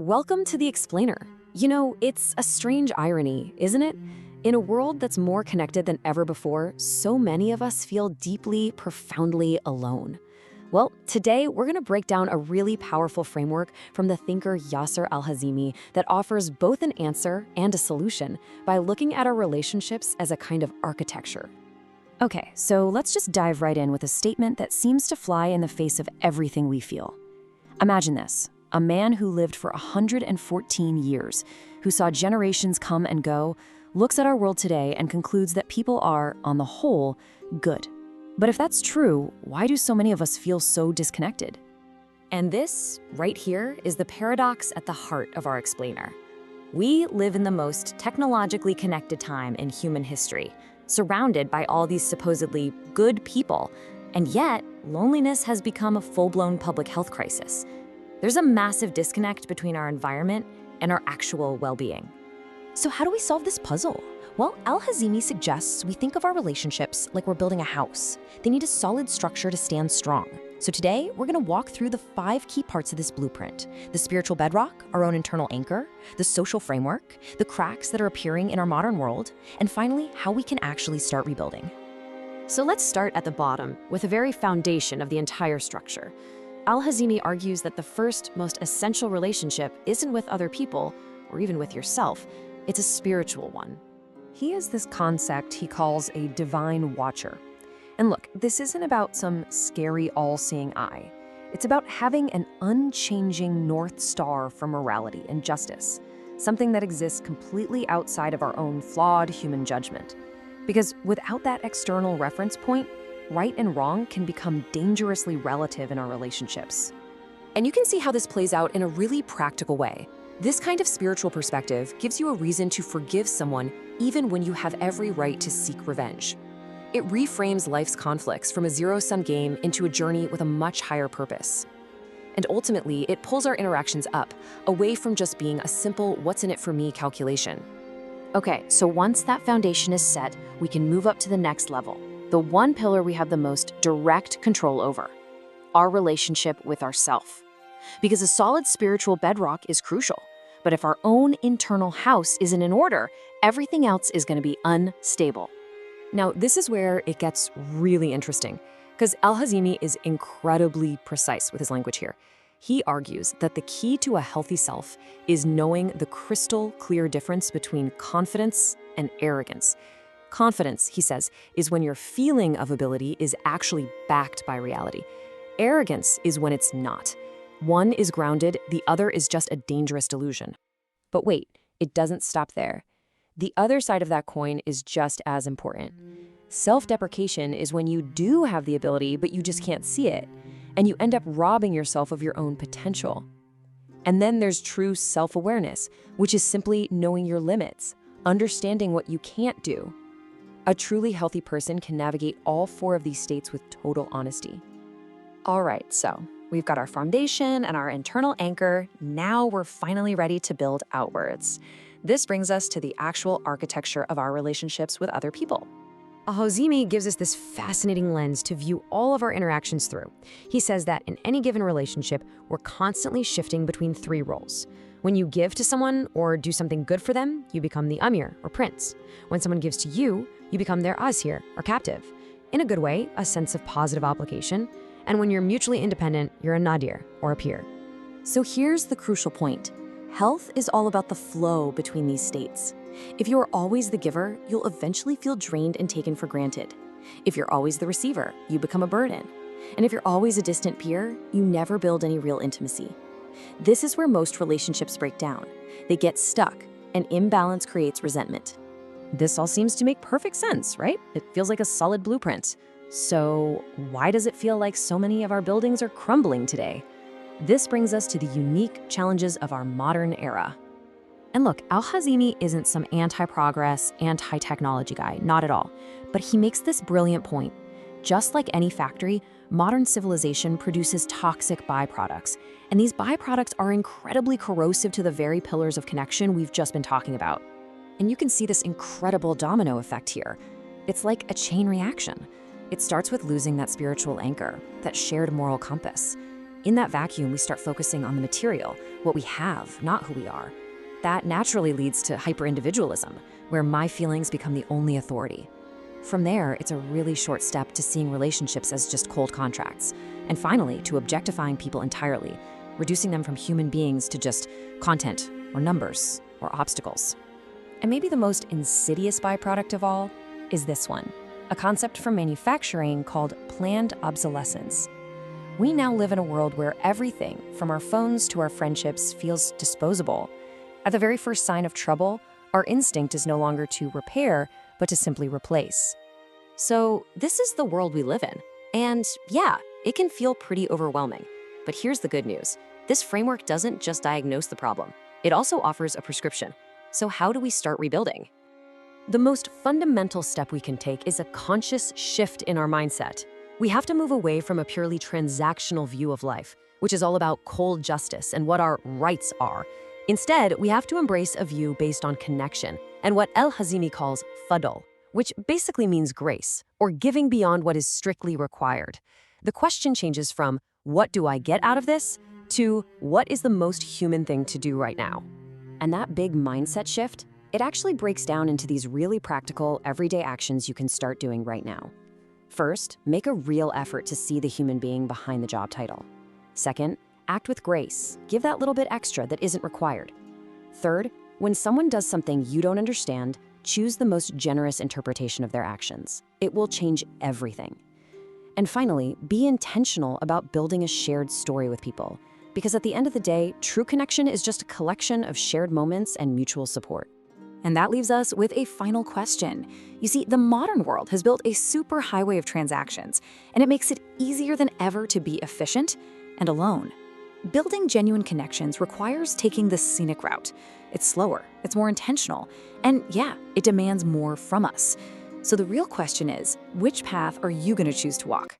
Welcome to The Explainer. You know, it's a strange irony, isn't it? In a world that's more connected than ever before, so many of us feel deeply, profoundly alone. Well, today we're going to break down a really powerful framework from the thinker Yasser Al-Hazimi that offers both an answer and a solution by looking at our relationships as a kind of architecture. Okay, so let's just dive right in with a statement that seems to fly in the face of everything we feel. Imagine this. A man who lived for 114 years, who saw generations come and go, looks at our world today and concludes that people are, on the whole, good. But if that's true, why do so many of us feel so disconnected? And this, right here, is the paradox at the heart of our explainer. We live in the most technologically connected time in human history, surrounded by all these supposedly good people, and yet loneliness has become a full-blown public health crisis. There's a massive disconnect between our environment and our actual well-being. So how do we solve this puzzle? Well, Al-Hazimi suggests we think of our relationships like we're building a house. They need a solid structure to stand strong. So today, we're going to walk through the 5 key parts of this blueprint: the spiritual bedrock, our own internal anchor, the social framework, the cracks that are appearing in our modern world, and finally, how we can actually start rebuilding. So let's start at the bottom, with the very foundation of the entire structure. Al-Hazimi argues that the first, most essential relationship isn't with other people, or even with yourself. It's a spiritual one. He has this concept he calls a divine watcher. And look, this isn't about some scary all-seeing eye. It's about having an unchanging North Star for morality and justice, something that exists completely outside of our own flawed human judgment. Because without that external reference point, right and wrong can become dangerously relative in our relationships. And you can see how this plays out in a really practical way. This kind of spiritual perspective gives you a reason to forgive someone even when you have every right to seek revenge. It reframes life's conflicts from a zero-sum game into a journey with a much higher purpose. And ultimately, it pulls our interactions up, away from just being a simple what's in it for me calculation. Okay, so once that foundation is set, we can move up to the next level. The one pillar we have the most direct control over: our relationship with ourself. Because a solid spiritual bedrock is crucial. But if our own internal house isn't in order, everything else is going to be unstable. Now, this is where it gets really interesting, because Al-Hazimi is incredibly precise with his language here. He argues that the key to a healthy self is knowing the crystal clear difference between confidence and arrogance. Confidence, he says, is when your feeling of ability is actually backed by reality. Arrogance is when it's not. One is grounded, the other is just a dangerous delusion. But wait, it doesn't stop there. The other side of that coin is just as important. Self-deprecation is when you do have the ability, but you just can't see it, and you end up robbing yourself of your own potential. And then there's true self-awareness, which is simply knowing your limits, understanding what you can't do. A truly healthy person can navigate all 4 of these states with total honesty. All right, so we've got our foundation and our internal anchor. Now we're finally ready to build outwards. This brings us to the actual architecture of our relationships with other people. Al-Hazimi gives us this fascinating lens to view all of our interactions through. He says that in any given relationship, we're constantly shifting between 3 roles. When you give to someone or do something good for them, you become the Amir or prince. When someone gives to you, you become their Asir or captive. In a good way, a sense of positive obligation. And when you're mutually independent, you're a Nadir or a peer. So here's the crucial point. Health is all about the flow between these states. If you are always the giver, you'll eventually feel drained and taken for granted. If you're always the receiver, you become a burden. And if you're always a distant peer, you never build any real intimacy. This is where most relationships break down. They get stuck, and imbalance creates resentment. This all seems to make perfect sense, right? It feels like a solid blueprint. So why does it feel like so many of our buildings are crumbling today? This brings us to the unique challenges of our modern era. And look, Al-Hazimi isn't some anti-progress, anti-technology guy, not at all. But he makes this brilliant point. Just like any factory, modern civilization produces toxic byproducts. And these byproducts are incredibly corrosive to the very pillars of connection we've just been talking about. And you can see this incredible domino effect here. It's like a chain reaction. It starts with losing that spiritual anchor, that shared moral compass. In that vacuum, we start focusing on the material, what we have, not who we are. That naturally leads to hyper-individualism, where my feelings become the only authority. From there, it's a really short step to seeing relationships as just cold contracts, and finally, to objectifying people entirely, reducing them from human beings to just content, or numbers, or obstacles. And maybe the most insidious byproduct of all is this one, a concept from manufacturing called planned obsolescence. We now live in a world where everything, from our phones to our friendships, feels disposable. At the very first sign of trouble, our instinct is no longer to repair, but to simply replace. So this is the world we live in. And yeah, it can feel pretty overwhelming. But here's the good news. This framework doesn't just diagnose the problem. It also offers a prescription. So how do we start rebuilding? The most fundamental step we can take is a conscious shift in our mindset. We have to move away from a purely transactional view of life, which is all about cold justice and what our rights are. Instead, we have to embrace a view based on connection and what El-Hazimi calls fadl, which basically means grace, or giving beyond what is strictly required. The question changes from, what do I get out of this, to what is the most human thing to do right now? And that big mindset shift, it actually breaks down into these really practical, everyday actions you can start doing right now. First, make a real effort to see the human being behind the job title. Second, act with grace. Give that little bit extra that isn't required. Third, when someone does something you don't understand, choose the most generous interpretation of their actions. It will change everything. And finally, be intentional about building a shared story with people, because at the end of the day, true connection is just a collection of shared moments and mutual support. And that leaves us with a final question. You see, the modern world has built a super highway of transactions, and it makes it easier than ever to be efficient and alone. Building genuine connections requires taking the scenic route. It's slower, it's more intentional, and yeah, it demands more from us. So the real question is, which path are you going to choose to walk?